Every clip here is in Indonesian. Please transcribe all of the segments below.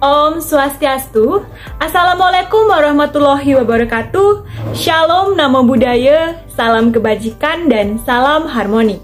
Om Swastiastu. Assalamualaikum warahmatullahi wabarakatuh. Shalom, namo buddhaya, salam kebajikan, dan salam harmoni.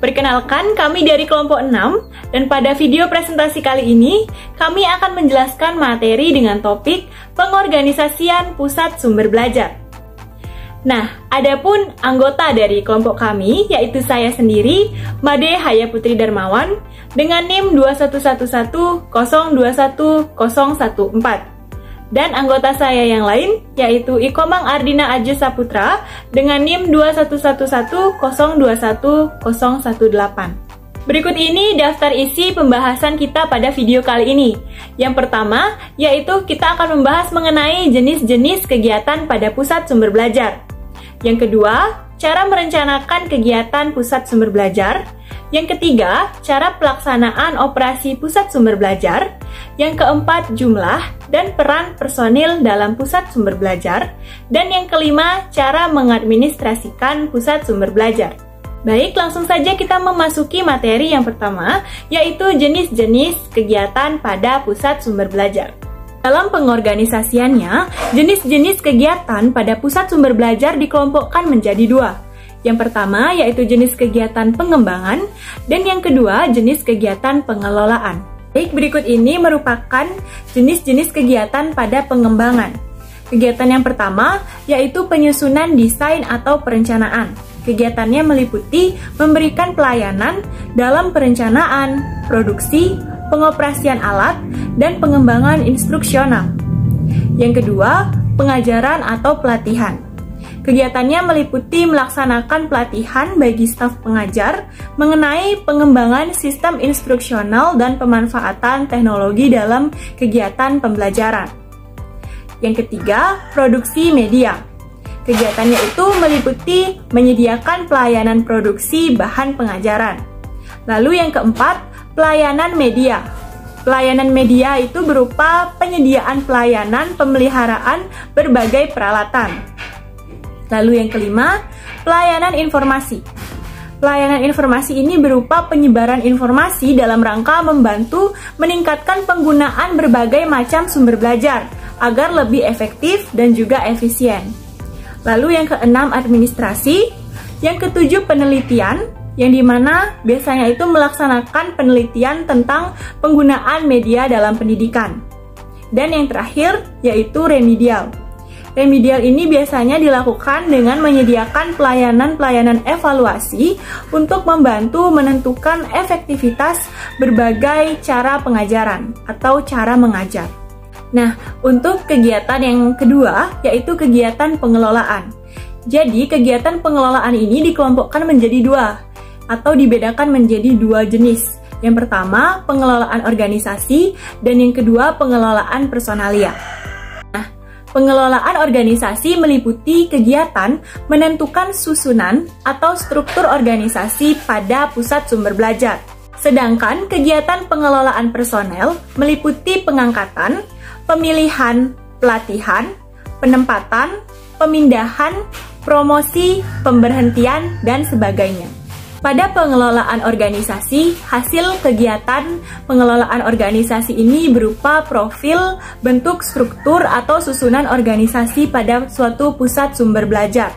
Perkenalkan, kami dari kelompok 6, dan pada video presentasi kali ini, kami akan menjelaskan materi dengan topik pengorganisasian pusat sumber belajar. Nah, adapun anggota dari kelompok kami, yaitu saya sendiri, Made Haya Putri Darmawan, dengan NIM 21110210014. Dan anggota saya yang lain, yaitu Ikomang Ardina Aja Saputra, dengan NIM 21110210018. Berikut ini daftar isi pembahasan kita pada video kali ini. Yang pertama, yaitu kita akan membahas mengenai jenis-jenis kegiatan pada pusat sumber belajar. Yang kedua, cara merencanakan kegiatan pusat sumber belajar. Yang ketiga, cara pelaksanaan operasi pusat sumber belajar. Yang keempat, jumlah dan peran personil dalam pusat sumber belajar. Dan yang kelima, cara mengadministrasikan pusat sumber belajar. Baik, langsung saja kita memasuki materi yang pertama, yaitu jenis-jenis kegiatan pada pusat sumber belajar. Dalam pengorganisasiannya, jenis-jenis kegiatan pada pusat sumber belajar dikelompokkan menjadi dua. Yang pertama yaitu jenis kegiatan pengembangan, dan yang kedua jenis kegiatan pengelolaan. Baik, berikut ini merupakan jenis-jenis kegiatan pada pengembangan. Kegiatan yang pertama yaitu penyusunan desain atau perencanaan. Kegiatannya meliputi memberikan pelayanan dalam perencanaan, produksi, pengoperasian alat, dan pengembangan instruksional. Yang kedua, pengajaran atau pelatihan. Kegiatannya meliputi melaksanakan pelatihan bagi staf pengajar mengenai pengembangan sistem instruksional dan pemanfaatan teknologi dalam kegiatan pembelajaran. Yang ketiga, produksi media. Kegiatannya itu meliputi menyediakan pelayanan produksi bahan pengajaran. Lalu yang keempat, pelayanan media. Pelayanan media itu berupa penyediaan pelayanan pemeliharaan berbagai peralatan. Lalu yang kelima, pelayanan informasi. Pelayanan informasi ini berupa penyebaran informasi dalam rangka membantu meningkatkan penggunaan berbagai macam sumber belajar agar lebih efektif dan juga efisien. Lalu yang keenam, administrasi. Yang ketujuh, penelitian, yang dimana biasanya itu melaksanakan penelitian tentang penggunaan media dalam pendidikan. Dan yang terakhir yaitu remedial. Remedial ini biasanya dilakukan dengan menyediakan pelayanan-pelayanan evaluasi untuk membantu menentukan efektivitas berbagai cara pengajaran atau cara mengajar. Nah, untuk kegiatan yang kedua yaitu kegiatan pengelolaan. Jadi, kegiatan pengelolaan ini dikelompokkan menjadi dua, atau dibedakan menjadi dua jenis. Yang pertama, pengelolaan organisasi, dan yang kedua, pengelolaan personalia. Nah, pengelolaan organisasi meliputi kegiatan menentukan susunan atau struktur organisasi pada pusat sumber belajar. Sedangkan kegiatan pengelolaan personel meliputi pengangkatan, pemilihan, pelatihan, penempatan, pemindahan, promosi, pemberhentian, dan sebagainya. Pada pengelolaan organisasi, hasil kegiatan pengelolaan organisasi ini berupa profil, bentuk struktur atau susunan organisasi pada suatu pusat sumber belajar.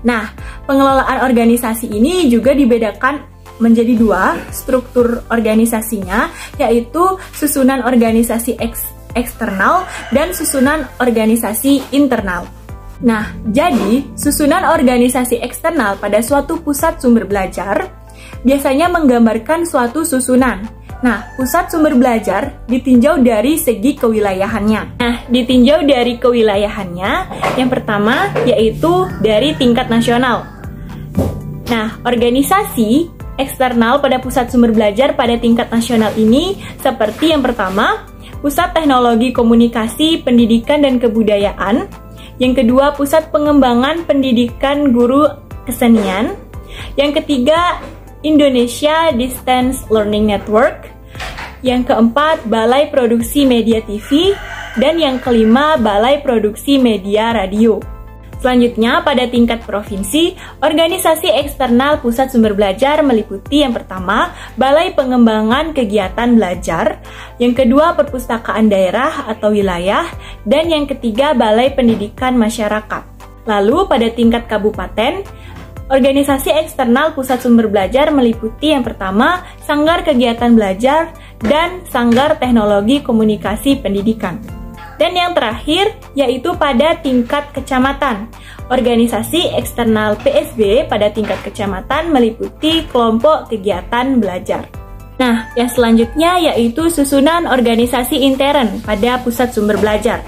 Nah, pengelolaan organisasi ini juga dibedakan menjadi dua struktur organisasinya, yaitu susunan organisasi eksternal dan susunan organisasi internal. Nah, jadi susunan organisasi eksternal pada suatu pusat sumber belajar biasanya menggambarkan suatu susunan. Nah, pusat sumber belajar ditinjau dari segi kewilayahannya. Nah, ditinjau dari kewilayahannya, yang pertama yaitu dari tingkat nasional. Nah, organisasi eksternal pada pusat sumber belajar pada tingkat nasional ini seperti yang pertama, Pusat Teknologi Komunikasi, Pendidikan, dan Kebudayaan. Yang kedua, Pusat Pengembangan Pendidikan Guru Kesenian. Yang ketiga, Indonesia Distance Learning Network. Yang keempat, Balai Produksi Media TV. Dan yang kelima, Balai Produksi Media Radio. Selanjutnya, pada tingkat provinsi, organisasi eksternal pusat sumber belajar meliputi yang pertama, Balai Pengembangan Kegiatan Belajar, yang kedua, Perpustakaan Daerah atau Wilayah, dan yang ketiga, Balai Pendidikan Masyarakat. Lalu, pada tingkat kabupaten, organisasi eksternal pusat sumber belajar meliputi yang pertama, Sanggar Kegiatan Belajar dan Sanggar Teknologi Komunikasi Pendidikan. Dan yang terakhir, yaitu pada tingkat kecamatan. Organisasi eksternal PSB pada tingkat kecamatan meliputi kelompok kegiatan belajar. Nah, yang selanjutnya yaitu susunan organisasi intern pada pusat sumber belajar.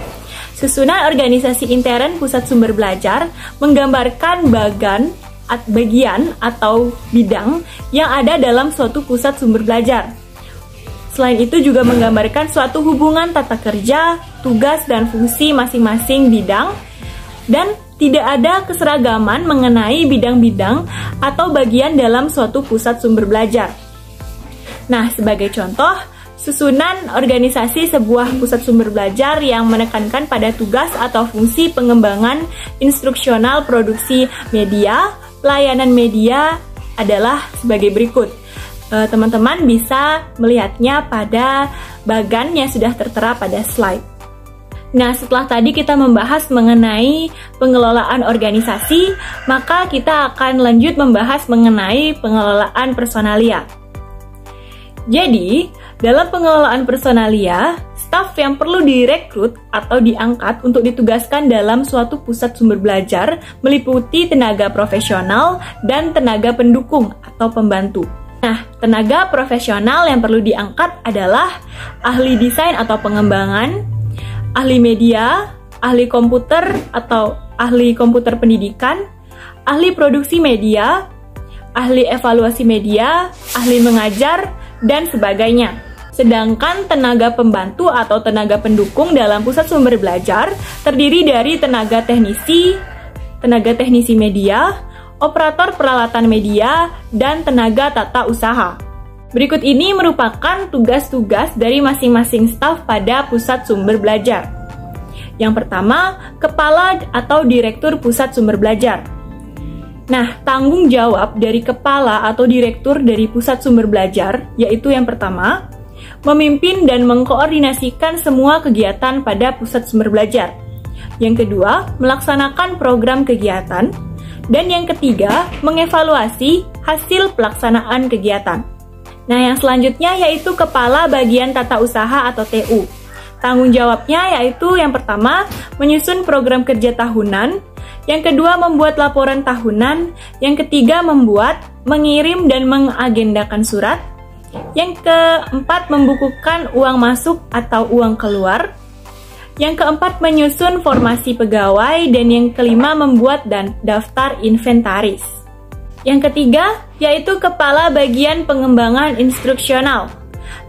Susunan organisasi intern pusat sumber belajar menggambarkan bagian atau bidang yang ada dalam suatu pusat sumber belajar. Selain itu juga menggambarkan suatu hubungan tata kerja, tugas dan fungsi masing-masing bidang, dan tidak ada keseragaman mengenai bidang-bidang atau bagian dalam suatu pusat sumber belajar. Nah, sebagai contoh, susunan organisasi sebuah pusat sumber belajar yang menekankan pada tugas atau fungsi pengembangan instruksional produksi media, pelayanan media adalah sebagai berikut. Teman-teman bisa melihatnya pada bagan yang sudah tertera pada slide. Nah, setelah tadi kita membahas mengenai pengelolaan organisasi, maka kita akan lanjut membahas mengenai pengelolaan personalia. Jadi, dalam pengelolaan personalia, staf yang perlu direkrut atau diangkat untuk ditugaskan dalam suatu pusat sumber belajar meliputi tenaga profesional dan tenaga pendukung atau pembantu. Nah, tenaga profesional yang perlu diangkat adalah ahli desain atau pengembangan, ahli media, ahli komputer atau ahli komputer pendidikan, ahli produksi media, ahli evaluasi media, ahli mengajar, dan sebagainya. Sedangkan tenaga pembantu atau tenaga pendukung dalam pusat sumber belajar terdiri dari tenaga teknisi media, operator peralatan media, dan tenaga tata usaha. Berikut ini merupakan tugas-tugas dari masing-masing staf pada pusat sumber belajar. Yang pertama, kepala atau direktur pusat sumber belajar. Nah, tanggung jawab dari kepala atau direktur dari pusat sumber belajar, yaitu yang pertama, memimpin dan mengkoordinasikan semua kegiatan pada pusat sumber belajar. Yang kedua, melaksanakan program kegiatan. Dan yang ketiga, mengevaluasi hasil pelaksanaan kegiatan. Nah, yang selanjutnya yaitu Kepala Bagian Tata Usaha atau TU. Tanggung jawabnya yaitu yang pertama, menyusun program kerja tahunan. Yang kedua, membuat laporan tahunan. Yang ketiga, membuat, mengirim, dan mengagendakan surat. Yang keempat, membukukan uang masuk atau uang keluar. Yang keempat, menyusun formasi pegawai, dan yang kelima, membuat dan daftar inventaris. Yang ketiga, yaitu Kepala Bagian Pengembangan Instruksional.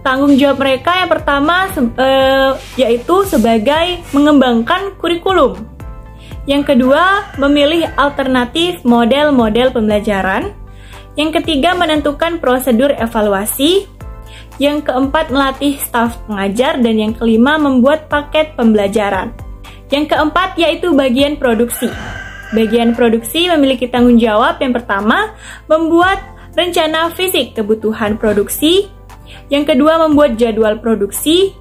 Tanggung jawab mereka yang pertama yaitu sebagai mengembangkan kurikulum. Yang kedua, memilih alternatif model-model pembelajaran. Yang ketiga, menentukan prosedur evaluasi. Yang keempat, melatih staf pengajar, dan yang kelima, membuat paket pembelajaran. Yang keempat, yaitu bagian produksi. Bagian produksi memiliki tanggung jawab yang pertama, membuat rencana fisik kebutuhan produksi. Yang kedua, membuat jadwal produksi.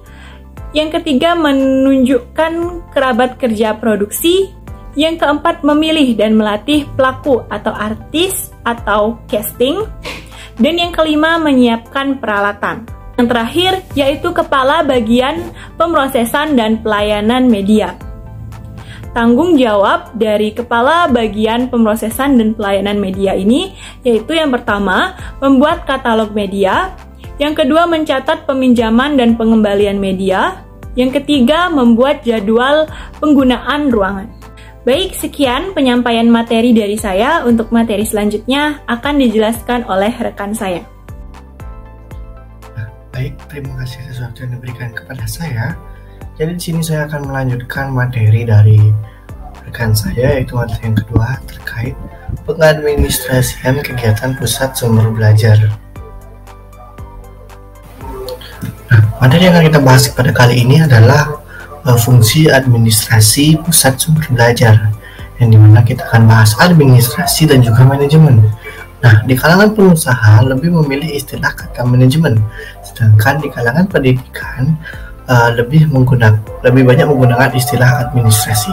Yang ketiga, menunjukkan kerabat kerja produksi. Yang keempat, memilih dan melatih pelaku atau artis atau casting. Dan yang kelima, menyiapkan peralatan. Yang terakhir, yaitu Kepala Bagian Pemrosesan dan Pelayanan Media. Tanggung jawab dari Kepala Bagian Pemrosesan dan Pelayanan Media ini, yaitu yang pertama, membuat katalog media. Yang kedua, mencatat peminjaman dan pengembalian media. Yang ketiga, membuat jadwal penggunaan ruangan. Baik, sekian penyampaian materi dari saya. Untuk materi selanjutnya akan dijelaskan oleh rekan saya. Baik, terima kasih atas waktu yang diberikan kepada saya. Jadi di sini saya akan melanjutkan materi dari rekan saya, yaitu materi yang kedua terkait pengadministrasian kegiatan pusat sumber belajar. Nah, materi yang akan kita bahas pada kali ini adalah fungsi administrasi pusat sumber belajar. yang dimana kita akan bahas administrasi dan juga manajemen. Nah, di kalangan pengusaha lebih memilih istilah kata manajemen, sedangkan di kalangan pendidikan lebih banyak menggunakan istilah administrasi.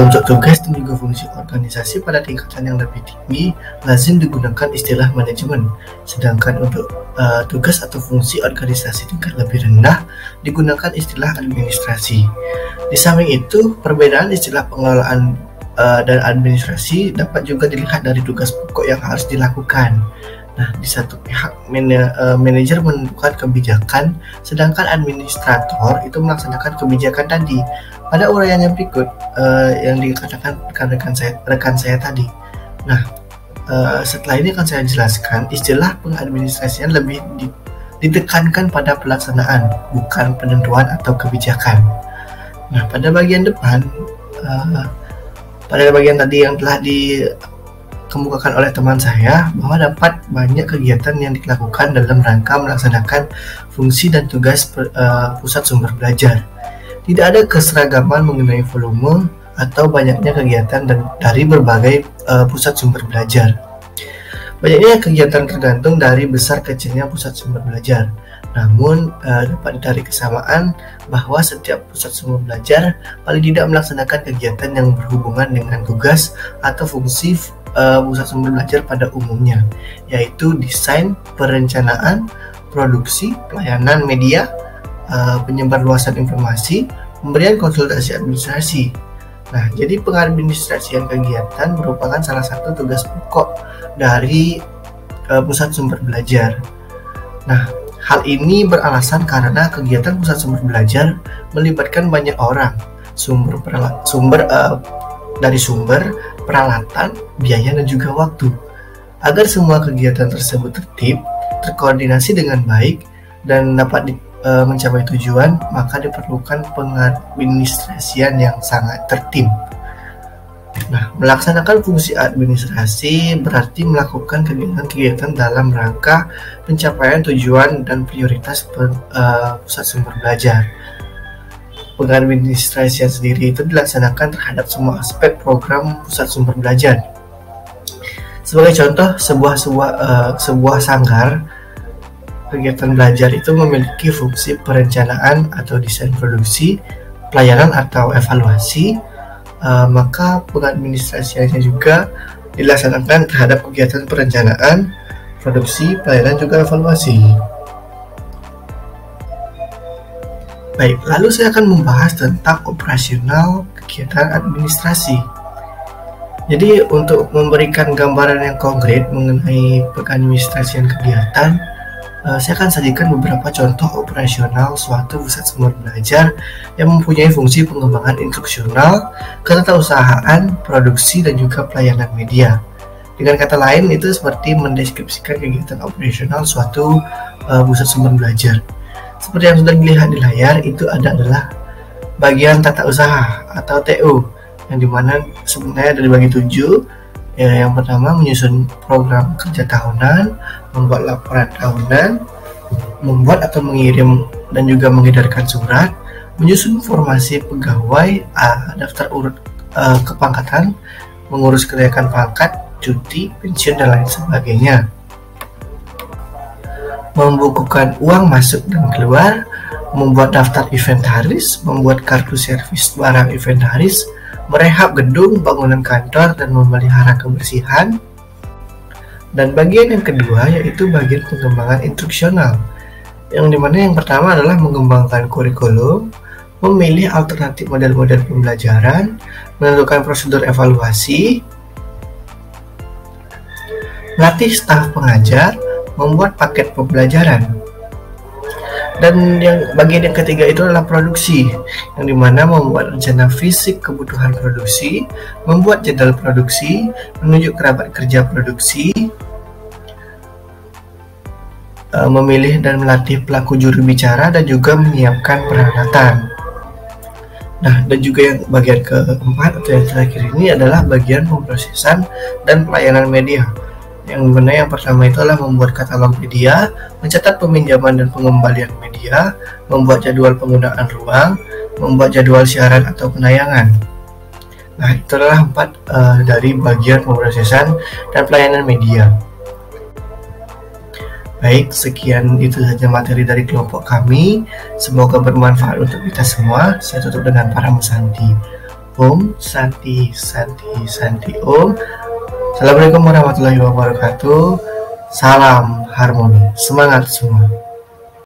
Untuk tugas dan juga fungsi organisasi pada tingkatan yang lebih tinggi lazim digunakan istilah manajemen, sedangkan untuk tugas atau fungsi organisasi tingkat lebih rendah digunakan istilah administrasi. Di samping itu, perbedaan istilah pengelolaan dan administrasi dapat juga dilihat dari tugas pokok yang harus dilakukan. Nah, di satu pihak manajer menentukan kebijakan, sedangkan administrator itu melaksanakan kebijakan tadi. Pada uraiannya berikut yang dikatakan rekan saya tadi. Nah, setelah ini akan saya jelaskan istilah pengadministrasian lebih ditekankan pada pelaksanaan, bukan penentuan atau kebijakan. Nah, pada bagian depan, pada bagian tadi yang telah dikemukakan oleh teman saya, bahwa dapat banyak kegiatan yang dilakukan dalam rangka melaksanakan fungsi dan tugas pusat sumber belajar. Tidak ada keseragaman mengenai volume atau banyaknya kegiatan dari berbagai pusat sumber belajar. Banyaknya kegiatan tergantung dari besar kecilnya pusat sumber belajar. Namun dapat ditarik kesamaan bahwa setiap pusat sumber belajar paling tidak melaksanakan kegiatan yang berhubungan dengan tugas atau fungsi pusat sumber belajar pada umumnya, yaitu desain, perencanaan, produksi, pelayanan media, penyebar luasan informasi, pemberian konsultasi administrasi. Nah, jadi pengadministrasian kegiatan merupakan salah satu tugas pokok dari pusat sumber belajar. Nah, hal ini beralasan karena kegiatan pusat sumber belajar melibatkan banyak orang, dari sumber, peralatan, biaya, dan juga waktu. Agar semua kegiatan tersebut tertib, terkoordinasi dengan baik, dan dapat mencapai tujuan, maka diperlukan pengadministrasian yang sangat tertib. Nah, melaksanakan fungsi administrasi berarti melakukan kegiatan-kegiatan dalam rangka pencapaian tujuan dan prioritas pusat sumber belajar. Pengadministrasian sendiri itu dilaksanakan terhadap semua aspek program pusat sumber belajar. Sebagai contoh, sebuah sanggar kegiatan belajar itu memiliki fungsi perencanaan atau desain produksi, pelayanan atau evaluasi, maka pengadministrasiannya juga dilaksanakan terhadap kegiatan perencanaan, produksi, pelayanan, juga evaluasi. Baik, lalu saya akan membahas tentang operasional kegiatan administrasi. Jadi untuk memberikan gambaran yang konkret mengenai pengadministrasian kegiatan, saya akan sajikan beberapa contoh operasional suatu pusat sumber belajar yang mempunyai fungsi pengembangan instruksional, ketatausahaan, produksi, dan juga pelayanan media. Dengan kata lain, itu seperti mendeskripsikan kegiatan operasional suatu pusat sumber belajar. Seperti yang sudah dilihat di layar, itu adalah bagian tata usaha atau TU, yang dimana sebenarnya ada dibagi 7. Yang pertama, menyusun program kerja tahunan, membuat laporan tahunan, membuat atau mengirim dan juga mengedarkan surat, menyusun formasi pegawai, daftar urut kepangkatan, mengurus kenaikan pangkat, cuti, pensiun, dan lain sebagainya. Membukukan uang masuk dan keluar, membuat daftar inventaris, membuat kartu servis barang inventaris, merehab gedung, bangunan kantor, dan memelihara kebersihan. Dan bagian yang kedua yaitu bagian pengembangan instruksional, yang dimana yang pertama adalah mengembangkan kurikulum, memilih alternatif model-model pembelajaran, menentukan prosedur evaluasi, melatih staf pengajar, membuat paket pembelajaran. Dan bagian yang ketiga itu adalah produksi, yang dimana membuat rencana fisik kebutuhan produksi, membuat jadwal produksi, menunjuk kerabat kerja produksi, memilih dan melatih pelaku juru bicara, dan juga menyiapkan peralatan. Nah, dan juga yang bagian keempat atau yang terakhir ini adalah bagian pemrosesan dan pelayanan media. Yang mana yang pertama itu adalah membuat katalog media, mencatat peminjaman dan pengembalian media, membuat jadwal penggunaan ruang, membuat jadwal siaran atau penayangan. Nah, itu adalah 4 dari bagian pemrosesan dan pelayanan media. Baik, sekian itu saja materi dari kelompok kami. Semoga bermanfaat untuk kita semua. Saya tutup dengan Parama Santi. Om Santi Santi Santi Om. Assalamualaikum warahmatullahi wabarakatuh. Salam harmoni. Semangat semua.